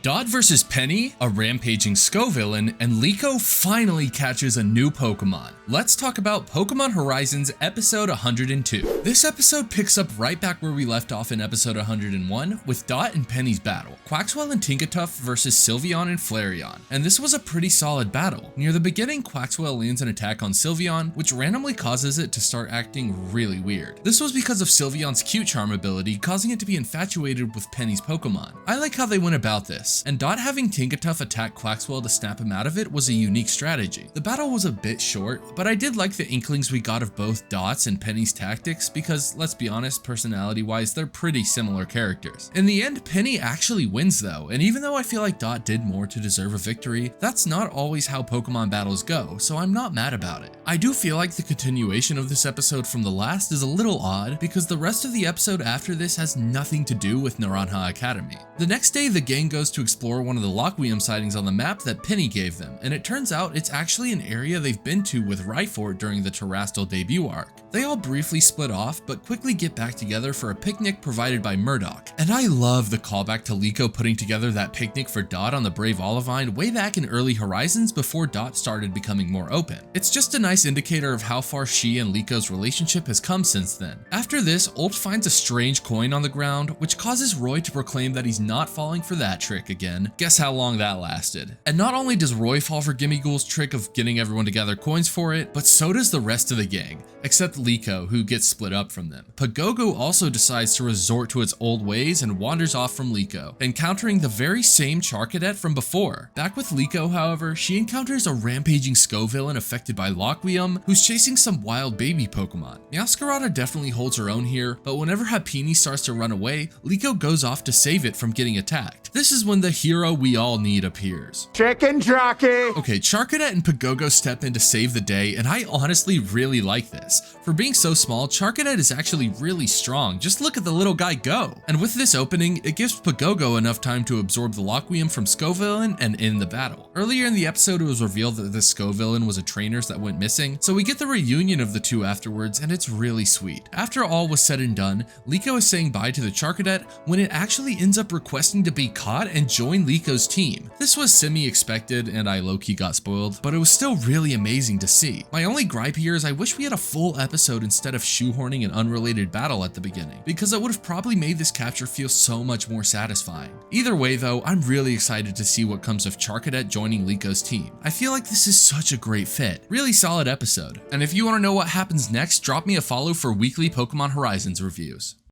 Dot vs Penny, a rampaging Scovillain, and Liko finally catches a new Pokemon. Let's talk about Pokemon Horizons episode 102. This episode picks up right back where we left off in episode 101 with Dot and Penny's battle, Quaxwell and Tinkatuff versus Sylveon and Flareon, and this was a pretty solid battle. Near the beginning, Quaxwell lands an attack on Sylveon, which randomly causes it to start acting really weird. This was because of Sylveon's cute charm ability, causing it to be infatuated with Penny's Pokemon. I like how they went about this, and Dot having Tinkatuff attack Quaxwell to snap him out of it was a unique strategy. The battle was a bit short, but I did like the inklings we got of both Dot's and Penny's tactics because, let's be honest, personality-wise, they're pretty similar characters. In the end, Penny actually wins though, and even though I feel like Dot did more to deserve a victory, that's not always how Pokemon battles go, so I'm not mad about it. I do feel like the continuation of this episode from the last is a little odd because the rest of the episode after this has nothing to do with Naranja Academy. The next day, the gang goes to explore one of the Lockweem sightings on the map that Penny gave them, and it turns out it's actually an area they've been to with Rhyfort during the Terastal debut arc. They all briefly split off, but quickly get back together for a picnic provided by Murdoch. And I love the callback to Liko putting together that picnic for Dot on the Brave Olivine way back in early Horizons before Dot started becoming more open. It's just a nice indicator of how far she and Liko's relationship has come since then. After this, Ult finds a strange coin on the ground, which causes Roy to proclaim that he's not falling for that trick again. Guess how long that lasted. And not only does Roy fall for Gimmighoul's trick of getting everyone to gather coins for it, but so does the rest of the gang, except Liko, who gets split up from them. Pagogo also decides to resort to its old ways and wanders off from Liko, encountering the very same Charcadet from before. Back with Liko, however, she encounters a rampaging Scovillain affected by Lockweem, who's chasing some wild baby Pokemon. Meowscarada definitely holds her own here, but whenever Happiny starts to run away, Liko goes off to save it from getting attacked. This is when the hero we all need appears. Chicken jockey! Okay, Charcadet and Pagogo step in to save the day, and I honestly really like this. For being so small, Charcadet is actually really strong. Just look at the little guy go. And with this opening, it gives Pagogo enough time to absorb the Lockweem from Scovillain and end the battle. Earlier in the episode, it was revealed that the Scovillain was a trainer that went missing, so we get the reunion of the two afterwards, and it's really sweet. After all was said and done, Liko is saying bye to the Charcadet when it actually ends up requesting to be caught and join Liko's team. This was semi-expected, and I low-key got spoiled, but it was still really amazing to see. My only gripe here is I wish we had a full episode instead of shoehorning an unrelated battle at the beginning, because it would have probably made this capture feel so much more satisfying. Either way though, I'm really excited to see what comes of Charcadet joining Liko's team. I feel like this is such a great fit. Really solid episode. And if you want to know what happens next, drop me a follow for weekly Pokemon Horizons reviews.